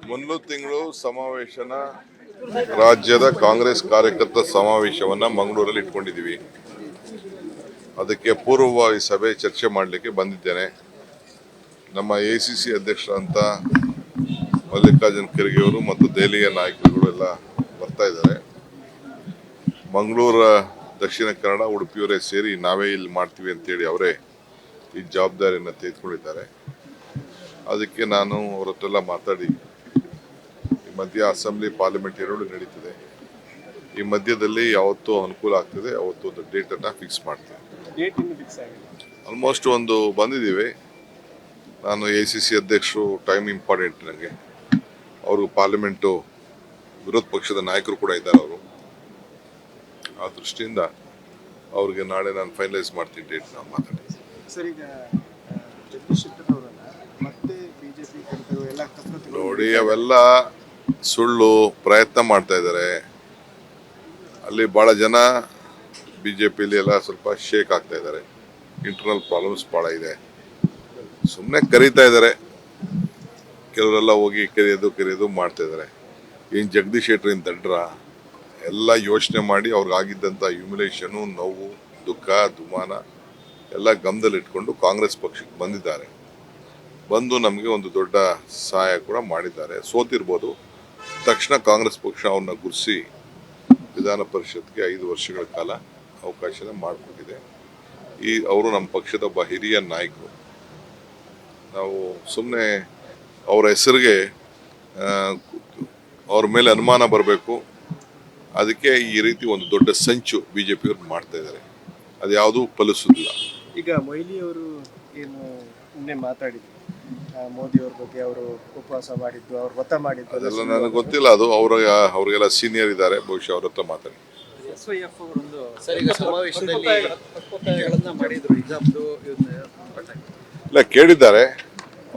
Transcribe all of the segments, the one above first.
ಮುಂದಿನ ತಿಂಗಳು ಸಮಾವೇಶನ ರಾಜ್ಯದ ಕಾಂಗ್ರೆಸ್ ಕಾರ್ಯಕರ್ತರ ಸಮಾವೇಶವನ್ನ ಮಂಗಳೂರಲ್ಲಿ ಇಟ್ಕೊಂಡಿದ್ದೀವಿ. ಅದಕ್ಕೆ ಪೂರ್ವವಾಗಿ ಸಭೆ ಚರ್ಚೆ ಮಾಡಲಿಕ್ಕೆ ಬಂದಿದ್ದೇನೆ. ನಮ್ಮ ಎಸಿಸಿ ಅಧ್ಯಕ್ಷರಂತ ಮಲ್ಲಿಕಾರ್ಜುನ್ ಖರ್ಗೆ ಅವರು ಮತ್ತು ದೆಹಲಿಯ ನಾಯಕರುಗಳು ಎಲ್ಲ ಬರ್ತಾ ಇದ್ದಾರೆ. ಮಂಗಳೂರು, ದಕ್ಷಿಣ ಕನ್ನಡ, ಉಡುಪಿಯವರೇ ಸೇರಿ ನಾವೇ ಇಲ್ಲಿ ಮಾಡ್ತೀವಿ ಅಂತೇಳಿ ಅವರೇ ಈ ಜವಾಬ್ದಾರಿಯನ್ನು ತೆಗೆದುಕೊಂಡಿದ್ದಾರೆ. ಅದಕ್ಕೆ ನಾನು ಅವ್ರ ಹತ್ರ ಎಲ್ಲ ಮಾತಾಡಿ ಈ ಮಧ್ಯ ಅಸೆಂಬ್ಲಿ ಪಾರ್ಲಿಮೆಂಟ್ ಎರಡು ನಡೀತಿದೆ. ಈ ಮಧ್ಯದಲ್ಲಿ ಯಾವತ್ತೂ ಅನುಕೂಲ ಆಗ್ತದೆ ಅವತ್ತು ಒಂದು ಡೇಟನ್ನು ಫಿಕ್ಸ್ ಮಾಡ್ತೇವೆ. ಆಲ್ಮೋಸ್ಟ್ ಒಂದು ಬಂದಿದ್ದೀವಿ. ನಾನು ಎಸಿಸಿ ಅಧ್ಯಕ್ಷರು, ಟೈಮ್ ಇಂಪಾರ್ಟೆಂಟ್ ನನಗೆ. ಅವರು ಪಾರ್ಲಿಮೆಂಟು ವಿರೋಧ ಪಕ್ಷದ ನಾಯಕರು ಕೂಡ ಇದ್ದಾರೆ. ಅವರು ಆ ದೃಷ್ಟಿಯಿಂದ ಅವ್ರಿಗೆ ನಾಳೆ ನಾನು ಫೈನಲೈಸ್ ಮಾಡ್ತೀನಿ ಡೇಟ್. ನಾವು ಮಾತಾಡಿ ಸರ್, ಈಗ ಜಗದೀಶ್ ಶೆಟ್ಟರ್ ಅವರನ್ನ ಮತ್ತೆ ಬಿಜೆಪಿ ಎಲ್ಲ ನೋಡಿ, ಅವೆಲ್ಲ ಸುಳ್ಳು ಪ್ರಯತ್ನ ಮಾಡ್ತಾ ಇದ್ದಾರೆ. ಅಲ್ಲಿ ಭಾಳ ಜನ ಬಿಜೆಪಿಯಲ್ಲಿ ಎಲ್ಲ ಸ್ವಲ್ಪ ಶೇಕ್ ಆಗ್ತಾ ಇದ್ದಾರೆ. ಇಂಟರ್ನಲ್ ಪ್ರಾಬ್ಲಮ್ಸ್ ಭಾಳ ಇದೆ. ಸುಮ್ಮನೆ ಕರೀತಾ ಇದ್ದಾರೆ. ಕೆಲವರೆಲ್ಲ ಹೋಗಿ ಕರೆಯೋದು ಮಾಡ್ತಾ ಇದ್ದಾರೆ. ಏನು ಜಗದೀಶ್ ಶೆಟ್ಟರ್ ಏನು ತಂಡ್ರ ಎಲ್ಲ ಯೋಚನೆ ಮಾಡಿ ಅವ್ರಿಗಾಗಿದ್ದಂಥ ಹ್ಯೂಮಿಲೇಷನು, ನೋವು, ದುಃಖ, ದುಮಾನ ಎಲ್ಲ ಗಮನದಲ್ಲಿಟ್ಕೊಂಡು ಕಾಂಗ್ರೆಸ್ ಪಕ್ಷಕ್ಕೆ ಬಂದಿದ್ದಾರೆ. ಬಂದು ನಮಗೆ ಒಂದು ದೊಡ್ಡ ಸಹಾಯ ಕೂಡ ಮಾಡಿದ್ದಾರೆ. ಸೋತಿರ್ಬೋದು, ತಕ್ಷಣ ಕಾಂಗ್ರೆಸ್ ಪಕ್ಷ ಅವ್ರನ್ನ ಗುರುಸಿ ವಿಧಾನ ಪರಿಷತ್ಗೆ 5 ವರ್ಷಗಳ ಕಾಲ ಅವಕಾಶನ ಮಾಡಿಕೊಟ್ಟಿದೆ. ಅವರು ನಮ್ಮ ಪಕ್ಷದ ಒಬ್ಬ ಹಿರಿಯ ನಾಯಕರು. ನಾವು ಸುಮ್ಮನೆ ಅವರ ಹೆಸರಿಗೆ ಅವ್ರ ಮೇಲೆ ಅನುಮಾನ ಬರಬೇಕು, ಅದಕ್ಕೆ ಈ ರೀತಿ ಒಂದು ದೊಡ್ಡ ಸಂಚು ಬಿಜೆಪಿಯವ್ರು ಮಾಡ್ತಾ ಇದ್ದಾರೆ. ಅದು ಯಾವುದೂ ಫಲಿಸೋದಿಲ್ಲ. ಈಗ ಮೊಯ್ಲಿ ಅವರು ಏನು ನಿನ್ನೆ ಮಾತಾಡಿದ್ರು, ಮೋದಿ ಅವ್ರ ಬಗ್ಗೆ ಅವರು ಉಪವಾಸ ಮಾಡಿದ್ದು, ಅವ್ರು ವ್ರತ ಮಾಡಿದ್ದು, ಅದೆಲ್ಲ ನನಗೆ ಗೊತ್ತಿಲ್ಲ. ಅದು ಅವ್ರಿಗೆಲ್ಲ ಸೀನಿಯರ್ ಇದ್ದಾರೆ, ಬಹುಶಃ ಅವ್ರ ಹತ್ರ ಮಾತಾಡಿ. SYF ಅವರೊಂದು ಸಮಾವೇಶದಲ್ಲಿ ಮಾಡಿದ್ರು. ಇಲ್ಲ, ಕೇಳಿದ್ದಾರೆ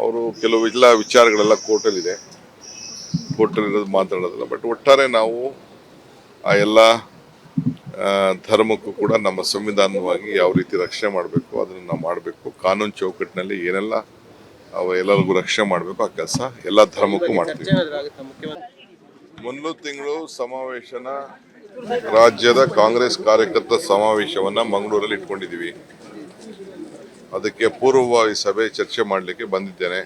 ಅವರು. ಕೆಲವು ಎಲ್ಲ ವಿಚಾರಗಳೆಲ್ಲ ಕೋರ್ಟಲ್ಲಿದೆ, ಕೋರ್ಟಲ್ಲಿರೋದು ಮಾತಾಡೋದಿಲ್ಲ. ಬಟ್ ಒಟ್ಟಾರೆ ನಾವು ಆ ಎಲ್ಲ ಧರ್ಮಕ್ಕೂ ಕೂಡ ನಮ್ಮ ಸಂವಿಧಾನವಾಗಿ ಯಾವ ರೀತಿ ರಕ್ಷಣೆ ಮಾಡಬೇಕು ಅದನ್ನು ನಾವು ಮಾಡಬೇಕು. ಕಾನೂನು ಚೌಕಟ್ಟಿನಲ್ಲಿ ಏನೆಲ್ಲ ಎಲ್ಲರಿಗೂ ರಕ್ಷಣೆ ಮಾಡಬೇಕು ಆ ಕೆಲಸ ಎಲ್ಲ ಧರ್ಮಕ್ಕೂ ಮಾಡ್ತೀವಿ. ಮುಂದಿನ ತಿಂಗಳು ಸಮಾವೇಶನ ರಾಜ್ಯದ ಕಾಂಗ್ರೆಸ್ ಕಾರ್ಯಕರ್ತರ ಸಮಾವೇಶವನ್ನ ಮಂಗಳೂರಲ್ಲಿ ಇಟ್ಕೊಂಡಿದ್ದೀವಿ. ಅದಕ್ಕೆ ಪೂರ್ವವಾಗಿ ಸಭೆ ಚರ್ಚೆ ಮಾಡಲಿಕ್ಕೆ ಬಂದಿದ್ದೇನೆ.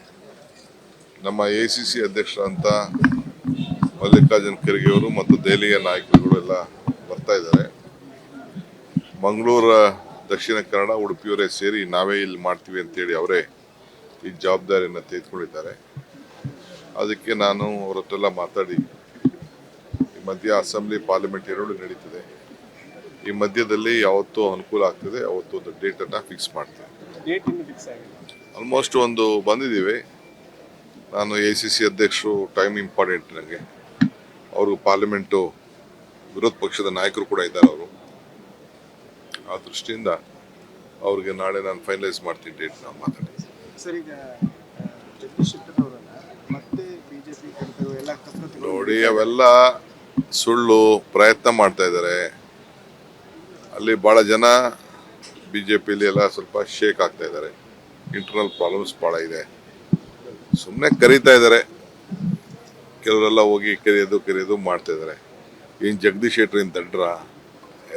ನಮ್ಮ ಎಸಿಸಿ ಅಧ್ಯಕ್ಷರಂತ ಮಲ್ಲಿಕಾರ್ಜುನ್ ಖರ್ಗೆ ಅವರು ಮತ್ತು ದೆಹಲಿಯ ನಾಯಕರುಗಳು ಎಲ್ಲ ಬರ್ತಾ ಇದ್ದಾರೆ. ಮಂಗಳೂರು, ದಕ್ಷಿಣ ಕನ್ನಡ, ಉಡುಪಿಯವರೇ ಸೇರಿ ನಾವೇ ಇಲ್ಲಿ ಮಾಡ್ತೀವಿ ಅಂತೇಳಿ ಅವರೇ ಈ ಜವಾಬ್ದಾರಿಯನ್ನು ತೆಗೆದುಕೊಂಡಿದ್ದಾರೆ. ಅದಕ್ಕೆ ನಾನು ಅವ್ರ ಹತ್ರ ಎಲ್ಲ ಮಾತಾಡಿ ಈ ಮಧ್ಯ ಅಸೆಂಬ್ಲಿ ಪಾರ್ಲಿಮೆಂಟ್ ಎರಡು ನಡೀತಿದೆ. ಈ ಮಧ್ಯದಲ್ಲಿ ಯಾವತ್ತೂ ಅನುಕೂಲ ಆಗ್ತದೆ ಅವತ್ತು ಒಂದು ಡೇಟನ್ನು ಫಿಕ್ಸ್ ಮಾಡ್ತೇವೆ. ಆಲ್ಮೋಸ್ಟ್ ಒಂದು ಬಂದಿದ್ದೀವಿ. ನಾನು ಎಸಿಸಿ ಅಧ್ಯಕ್ಷರು, ಟೈಮ್ ಇಂಪಾರ್ಟೆಂಟ್ ನನಗೆ. ಅವರು ಪಾರ್ಲಿಮೆಂಟು ವಿರೋಧ ಪಕ್ಷದ ನಾಯಕರು ಕೂಡ ಇದ್ದಾರೆ. ಅವರು ಆ ದೃಷ್ಟಿಯಿಂದ ಅವ್ರಿಗೆ ನಾಳೆ ನಾನು ಫೈನಲೈಸ್ ಮಾಡ್ತೀನಿ ಡೇಟ್. ನಾವು ಮಾತಾಡಿ. ಸರ್, ಈಗ ಜಗದೀಶ್ ಶೆಟ್ಟರ್ ಅವರನ್ನ ಮತ್ತೆ ಬಿಜೆಪಿ ಎಲ್ಲ ನೋಡಿ, ಅವೆಲ್ಲ ಸುಳ್ಳು ಪ್ರಯತ್ನ ಮಾಡ್ತಾ ಇದ್ದಾರೆ. ಅಲ್ಲಿ ಭಾಳ ಜನ ಬಿಜೆಪಿಯಲ್ಲಿ ಎಲ್ಲ ಸ್ವಲ್ಪ ಶೇಕ್ ಆಗ್ತಾ ಇದ್ದಾರೆ. ಇಂಟರ್ನಲ್ ಪ್ರಾಬ್ಲಮ್ಸ್ ಭಾಳ ಇದೆ. ಸುಮ್ಮನೆ ಕರೀತಾ ಇದ್ದಾರೆ. ಕೆಲವರೆಲ್ಲ ಹೋಗಿ ಕರೆಯೋದು ಮಾಡ್ತಾ ಇದ್ದಾರೆ. ಏನು ಜಗದೀಶ್ ಶೆಟ್ಟರ್ ಏನು ತಂಡ್ರ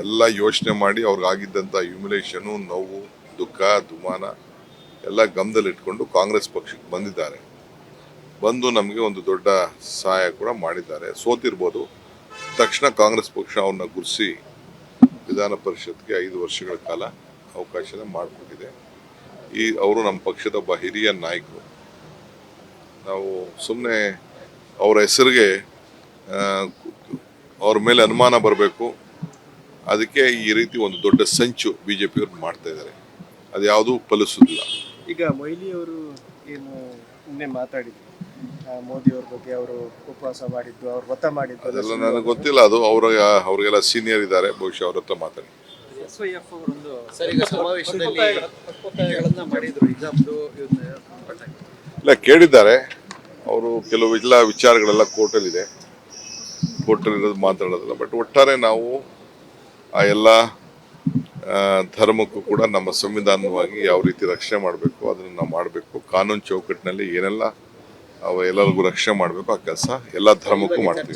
ಎಲ್ಲ ಯೋಚನೆ ಮಾಡಿ ಅವ್ರಿಗಾಗಿದ್ದಂಥ ಹ್ಯೂಮಿಲೇಷನು, ನೋವು, ದುಃಖ, ದುಮಾನ ಎಲ್ಲ ಗಮನದಲ್ಲಿಟ್ಕೊಂಡು ಕಾಂಗ್ರೆಸ್ ಪಕ್ಷಕ್ಕೆ ಬಂದಿದ್ದಾರೆ. ಬಂದು ನಮಗೆ ಒಂದು ದೊಡ್ಡ ಸಹಾಯ ಕೂಡ ಮಾಡಿದ್ದಾರೆ. ಸೋತಿರ್ಬೋದು, ತಕ್ಷಣ ಕಾಂಗ್ರೆಸ್ ಪಕ್ಷ ಅವ್ರನ್ನ ಗುರುಸಿ ವಿಧಾನ ಪರಿಷತ್ಗೆ 5 ವರ್ಷಗಳ ಕಾಲ ಅವಕಾಶನ ಮಾಡಿಕೊಟ್ಟಿದೆ. ಅವರು ನಮ್ಮ ಪಕ್ಷದ ಒಬ್ಬ ಹಿರಿಯ ನಾಯಕರು. ನಾವು ಸುಮ್ಮನೆ ಅವರ ಹೆಸರಿಗೆ ಅವ್ರ ಮೇಲೆ ಅನುಮಾನ ಬರಬೇಕು, ಅದಕ್ಕೆ ಈ ರೀತಿ ಒಂದು ದೊಡ್ಡ ಸಂಚು ಬಿಜೆಪಿಯವ್ರು ಮಾಡ್ತಾ ಇದ್ದಾರೆ. ಅದು ಯಾವುದೂ ಫಲಿಸೋದಿಲ್ಲ. ಈಗ ಮೊಯ್ಲಿ ಅವರು ಏನು ನಿನ್ನೆ ಮಾತಾಡಿದ್ರು, ಮೋದಿ ಅವ್ರ ಬಗ್ಗೆ ಅವರು ಉಪವಾಸ ಮಾಡಿದ್ದು, ಅವ್ರು ವ್ರತ ಮಾಡಿದ್ದು, ಅದೆಲ್ಲ ನನಗೆ ಗೊತ್ತಿಲ್ಲ. ಅದು ಅವ್ರಿಗೆಲ್ಲ ಸೀನಿಯರ್ ಇದ್ದಾರೆ, ಬಹುಶಃ ಅವ್ರ ಹತ್ರ ಮಾತಾಡಿ. SYF ಅವರೊಂದು ಸಮಾವೇಶದಲ್ಲಿ ಮಾಡಿದ್ರು. ಇಲ್ಲ, ಕೇಳಿದ್ದಾರೆ ಅವರು. ಕೆಲವು ಎಲ್ಲ ವಿಚಾರಗಳೆಲ್ಲ ಕೋರ್ಟಲ್ಲಿದೆ, ಕೋರ್ಟಲ್ಲಿರೋದು ಮಾತಾಡೋದಿಲ್ಲ. ಬಟ್ ಒಟ್ಟಾರೆ ನಾವು ಆ ಎಲ್ಲ ಧರ್ಮಕ್ಕೂ ಕೂಡ ನಮ್ಮ ಸಂವಿಧಾನವಾಗಿ ಯಾವ ರೀತಿ ರಕ್ಷಣೆ ಮಾಡಬೇಕು ಅದನ್ನು ನಾವು ಮಾಡಬೇಕು. ಕಾನೂನು ಚೌಕಟ್ಟಿನಲ್ಲಿ ಏನೆಲ್ಲ ಎಲ್ಲರಿಗೂ ರಕ್ಷಣೆ ಮಾಡಬೇಕು. ಆ ಕೆಲಸ ಎಲ್ಲ ಧರ್ಮಕ್ಕೂ ಮಾಡ್ತೀವಿ.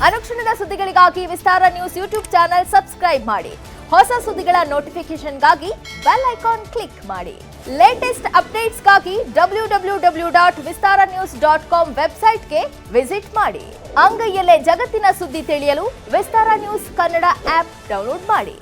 ಅನುಕ್ಷಣದ ಸುದ್ದಿಗಳಿಗಾಗಿ ವಿಸ್ತಾರ ನ್ಯೂಸ್ ಯೂಟ್ಯೂಬ್ ಚಾನೆಲ್ ಸಬ್ಸ್ಕ್ರೈಬ್ ಮಾಡಿ. ಹೊಸ ಸುದ್ದಿಗಳ ನೋಟಿಫಿಕೇಶನ್ಗಾಗಿ ಬೆಲ್ ಐಕಾನ್ ಕ್ಲಿಕ್ ಮಾಡಿ. ಲೇಟೆಸ್ಟ್ ಅಪ್ಡೇಟ್ಸ್ಗಾಗಿ www.vistaranews.com ವೆಬ್ಸೈಟ್ಗೆ ವಿಸಿಟ್ ಮಾಡಿ. ಅಂಗೈಯಲ್ಲೇ ಜಗತ್ತಿನ ಸುದ್ದಿ ತಿಳಿಯಲು ವಿಸ್ತಾರ ನ್ಯೂಸ್ ಕನ್ನಡ ಆಪ್ ಡೌನ್ಲೋಡ್ ಮಾಡಿ.